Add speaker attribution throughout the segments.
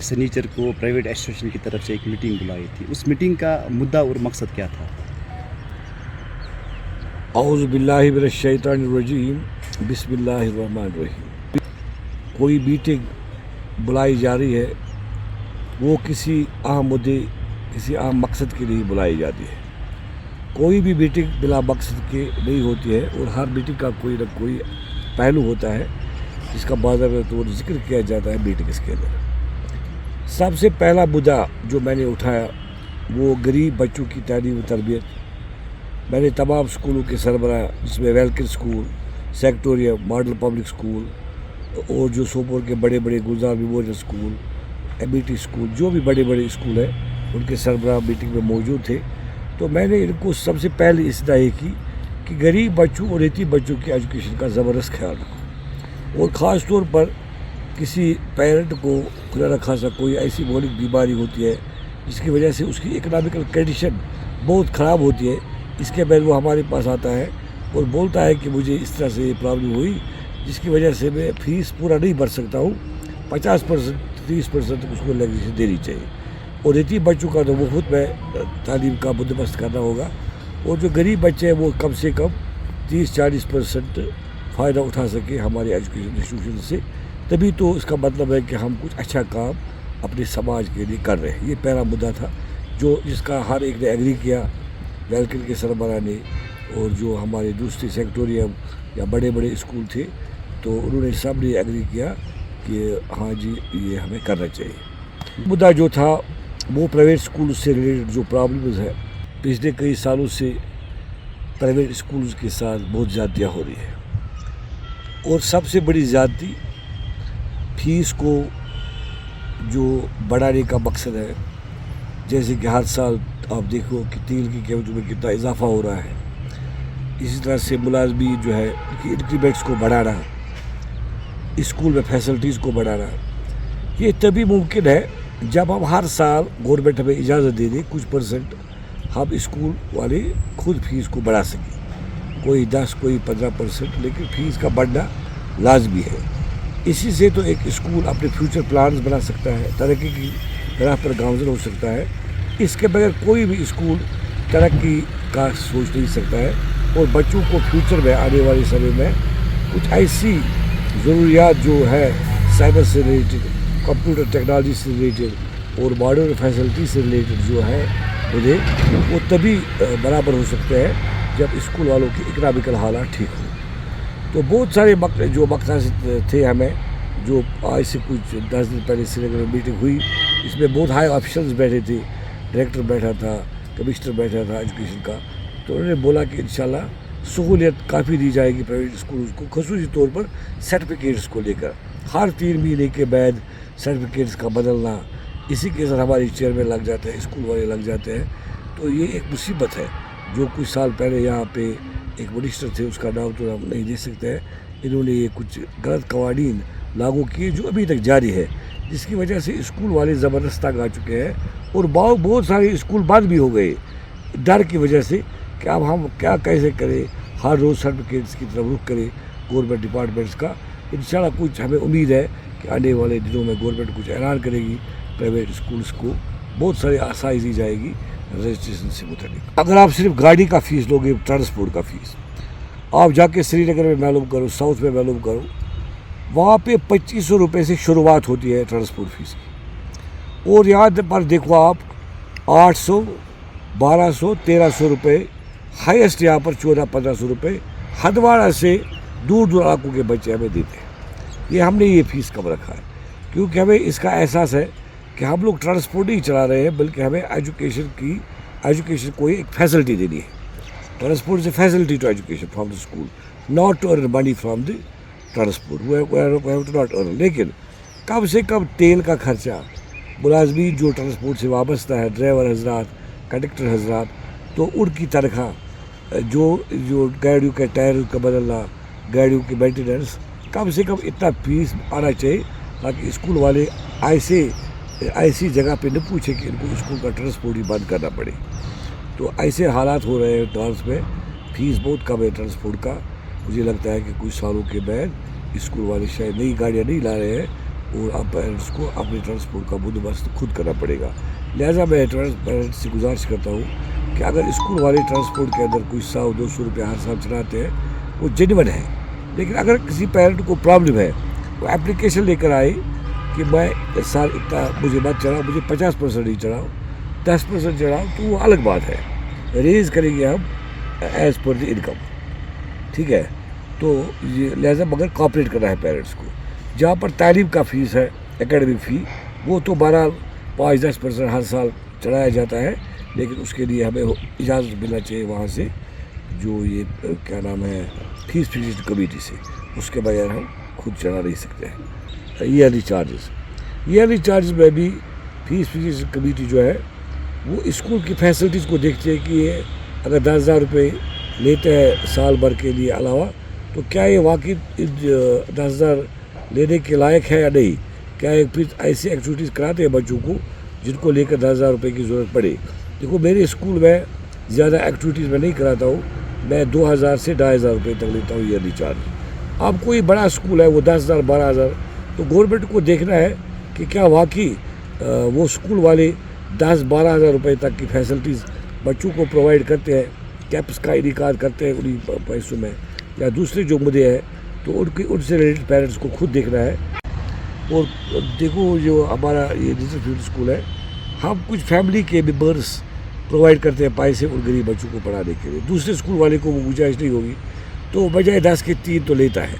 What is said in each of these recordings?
Speaker 1: سنیچر کو private association کی طرف سے ایک میٹنگ بلائی تھی. اس میٹنگ کا مدعا اور مقصد کیا تھا؟
Speaker 2: اعوذ باللہ من الشیطان الرجیم، بسم اللہ الرحمن الرحیم. کوئی میٹنگ بلائی جا رہی ہے، وہ کسی اہم مدعے، کسی اہم مقصد کے لیے بلائی جاتی ہے. کوئی بھی میٹنگ بلا مقصد کے نہیں ہوتی ہے، اور ہر میٹنگ کا کوئی نہ کوئی پہلو ہوتا ہے جس کا باضابطہ طور ذکر کیا جاتا ہے میٹنگس کے اندر. سب سے پہلا مدعا جو میں نے اٹھایا وہ غریب بچوں کی تعلیم و تربیت. میں نے تمام اسکولوں کے سربراہ، جس میں ویلکن اسکول، سیکٹوریم، ماڈل پبلک اسکول، اور جو سوپور کے بڑے بڑے Gulzar memorial school, M E T school, جو بھی بڑے بڑے اسکول ہیں، ان کے سربراہ میٹنگ میں موجود تھے. تو میں نے ان کو سب سے پہلے اصلاح یہ کی کہ غریب بچوں اور یتیم بچوں کی ایجوکیشن کا زبردست خیال رکھو، اور خاص طور پر کسی پیرنٹ کو خدا نخواستہ کوئی ایسی مولک بیماری ہوتی ہے جس کی وجہ سے اس کی اکنامیکل کنڈیشن بہت خراب ہوتی ہے. اس کے بعد وہ ہمارے پاس آتا ہے اور بولتا ہے کہ مجھے اس طرح سے یہ پرابلم ہوئی جس کی وجہ سے میں فیس پورا نہیں بھر سکتا ہوں، 50%، 30% اس کو لیگریشن دینی چاہیے. اور یتیم بچوں کا تو وہ خود میں تعلیم کا بندوبست کرنا ہوگا، اور جو غریب بچے ہیں وہ کم سے کم 30-40% فائدہ اٹھا سکے ہمارے ایجوکیشن انسٹیٹیوشن سے. تبھی تو اس کا مطلب ہے کہ ہم کچھ اچھا کام اپنے سماج کے لیے کر رہے ہیں. یہ پہلا مدعا تھا جس کا ہر ایک نے ایگری کیا، ویلکن کے سربراہ نے، اور جو ہمارے دوسرے سیکٹوریم یا بڑے بڑے اسکول تھے، تو انہوں نے سب نے ایگری کیا کہ ہاں جی یہ ہمیں کرنا چاہیے. مدعا جو تھا وہ پرائیویٹ اسکول سے ریلیٹڈ جو پرابلمز ہے، پچھلے کئی سالوں سے پرائیویٹ اسکولز کے ساتھ بہت زیادتیاں ہو رہی ہیں، اور سب سے بڑی زیادتی فیس کو جو بڑھانے کا مقصد ہے. جیسے کہ ہر سال آپ دیکھو کہ تیل کی قیمتوں میں کتنا اضافہ ہو رہا ہے، اسی طرح سے ملازمی جو ہے ان کی انکریمنٹس کو بڑھانا، اسکول میں فیسلٹیز کو بڑھانا، یہ تبھی ممکن ہے جب ہم ہر سال گورنمنٹ ہمیں اجازت دے دے کچھ پرسنٹ ہم اسکول والے خود فیس کو بڑھا سکیں، کوئی 10 کوئی 15%، لیکن فیس کا بڑھنا لازمی ہے. اسی سے تو ایک اسکول اپنے فیوچر پلانز بنا سکتا ہے، ترقی کی راہ پر گامزن ہو سکتا ہے. اس کے بغیر کوئی بھی اسکول ترقی کا سوچ نہیں سکتا ہے. اور بچوں کو فیوچر میں آنے والے سمے میں کچھ ایسی ضروریات جو ہے سائبر سے ریلیٹڈ، کمپیوٹر ٹیکنالوجی سے ریلیٹڈ اور ماڈرن فیسلٹی سے ریلیٹڈ جو ہے انہیں وہ تبھی برابر ہو سکتے ہیں جب اسکول والوں کی اکنامیکل حالات ٹھیک ہوں. تو بہت سارے جو مقاصد تھے ہمیں، جو آج سے کچھ 10 دن پہلے سری نگر میں میٹنگ ہوئی، اس میں بہت ہائی آفیشلز بیٹھے تھے، ڈائریکٹر بیٹھا تھا، کمشنر بیٹھا تھا ایجوکیشن کا. تو انہوں نے بولا کہ انشاءاللہ سہولیت کافی دی جائے گی پرائیویٹ اسکولز کو، خصوصی طور پر سرٹیفکیٹس کو لے کر. ہر 3 مہینے کے بعد سرٹیفکیٹس کا بدلنا، اسی کے ساتھ ہمارے چیئرمین لگ جاتے ہیں، اسکول والے لگ جاتے ہیں. تو یہ ایک مصیبت ہے. جو کچھ سال پہلے یہاں پہ ایک منسٹر تھے، اس کا نام تو ہم نہیں دے سکتے ہیں، انہوں نے یہ کچھ غلط قوانین لاگو کیے جو ابھی تک جاری ہے، جس کی وجہ سے اسکول والے زبردست تنگ آ چکے ہیں. اور بہت سارے اسکول بند بھی ہو گئے ڈر کی وجہ سے کہ اب ہم کیا کیسے کریں، ہر روز سرٹیفکیٹس کی طرف رخ کریں گورنمنٹ ڈپارٹمنٹس کا. انشاءاللہ کچھ ہمیں امید ہے کہ آنے والے دنوں میں گورنمنٹ کچھ اعلان کرے گی، پرائیویٹ اسکولس کو بہت سارے آسائش دی جائے گی رجسٹریشن سے متعلق. اگر آپ صرف گاڑی کا فیس لوگے، ٹرانسپورٹ کا فیس، آپ جا کے سری نگر میں معلوم کرو، ساؤتھ میں معلوم کرو، وہاں پہ 2500 روپے سے شروعات ہوتی ہے ٹرانسپورٹ فیس کی. اور یہاں پر دیکھو آپ 800، 1200، 1300 روپے، ہائیسٹ یہاں پر 1400-1500 روپے ہندواڑہ سے دور دور علاقوں کے بچے ہمیں دیتے ہیں. یہ ہم نے یہ فیس کم رکھا ہے کیونکہ ہمیں اس کا احساس ہے کہ ہم لوگ ٹرانسپورٹ نہیں چلا رہے ہیں، بلکہ ہمیں ایجوکیشن کو ایک فیسلٹی دینی ہے. Transport is a facility to education from the school, not to earn money from the transport. We have to not earn. لیکن کم سے کم تیل کا خرچہ، ملازمین جو ٹرانسپورٹ سے وابستہ ہے، ڈرائیور حضرات، کنڈکٹر حضرات، تو ان کی تنخواہ، جو گاڑیوں کے ٹائر کا بدلنا، گاڑیوں کی مینٹیننس، کم سے کم اتنا فیس آنا چاہیے تاکہ اسکول والے ایسی جگہ پہ نہ پوچھیں کہ ان کو اسکول کا ٹرانسپورٹ ہی بند کرنا پڑے. تو ایسے حالات ہو رہے ہیں ٹرانس میں، فیس بہت کم ہے ٹرانسپورٹ کا. مجھے لگتا ہے کہ کچھ سالوں کے بعد اسکول والے شاید نئی گاڑیاں نہیں لا رہے ہیں، اور اب پیرنٹس کو اپنے ٹرانسپورٹ کا بندوبست خود کرنا پڑے گا. لہٰذا میں پیرنٹس سے گزارش کرتا ہوں کہ اگر اسکول والے ٹرانسپورٹ کے اندر کوئی 100-200 روپے ہر سال چلاتے ہیں وہ جینون ہے، لیکن اگر کسی پیرنٹ کو پرابلم ہے وہ اپلیکیشن لے کر آئے کہ میں اس سال اتنا مجھے مت چڑھاؤ، مجھے 50% نہیں چڑھاؤ، 10% چڑھاؤ، تو وہ الگ بات ہے، ریز کریں گے ہم ایز پر دی انکم. ٹھیک ہے، تو یہ لہٰذا مگر کوآپریٹ کرنا ہے پیرنٹس کو. جہاں پر تعلیم کا فیس ہے، اکیڈمک فی، وہ تو بہرحال 5-10% ہر سال چڑھایا جاتا ہے، لیکن اس کے لیے ہمیں اجازت ملنا چاہیے وہاں سے، جو یہ کیا نام ہے فیس فکسیشن کمیٹی سے. اس کے بغیر ہم خود چڑھا نہیں سکتے ہیں. ایئرلی چارجز میں بھی فیس فکسیشن کمیٹی جو ہے وہ اسکول کی فیسلٹیز کو دیکھتے ہیں کہ یہ اگر 10,000 روپے لیتے ہیں سال بھر کے لیے علاوہ، تو کیا یہ واقعی 10,000 لینے کے لائق ہے یا نہیں. کیا یہ پھر ایسی ایکٹیویٹیز کراتے ہیں بچوں کو جن کو لے کر 10,000 روپے کی ضرورت پڑے. دیکھو میرے اسکول میں زیادہ ایکٹیویٹیز میں نہیں کراتا ہوں، میں 2,000 سے 2,500 روپے تک لیتا ہوں ایئرلی چارج. اب کوئی بڑا اسکول ہے وہ 10,000 12,000، تو گورنمنٹ کو دیکھنا ہے کہ کیا واقعی وہ اسکول والے 10-12,000 روپے تک کی فیسلٹیز بچوں کو پرووائڈ کرتے ہیں، کیمپس کا انعقاد کرتے ہیں انہیں پیسوں میں، یا دوسرے جو مدعے ہیں تو ان سے ریلیٹڈ پیرنٹس کو خود دیکھنا ہے. اور دیکھو جو ہمارا یہ ڈیزل فیلڈ اسکول ہے، ہم کچھ فیملی کے ممبرس پرووائڈ کرتے ہیں پیسے ان غریب بچوں کو پڑھانے کے لیے. دوسرے اسکول والے کو وہ گنجائش نہیں ہوگی تو بجائے 10 کے 3 تو لیتا ہے.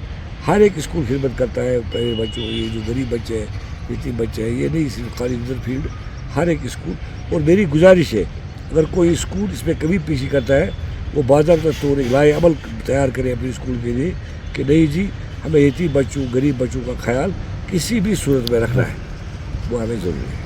Speaker 2: ہر ایک اسکول خدمت کرتا ہے پہلے بچوں، یہ جو غریب بچے ہیں، یتیم بچے ہیں، یہ نہیں صرف خالی ڈیزل فیلڈ، ہر ایک اسکول. اور میری گزارش ہے اگر کوئی اسکول اس میں کمی پیشی کرتا ہے وہ باضابطہ طور ایک لائحہ عمل تیار کرے اپنے اسکول کے لیے کہ نہیں جی ہمیں یتیم بچوں، غریب بچوں کا خیال کسی بھی صورت میں رکھنا ہے، وہ ہمیں ضروری ہے.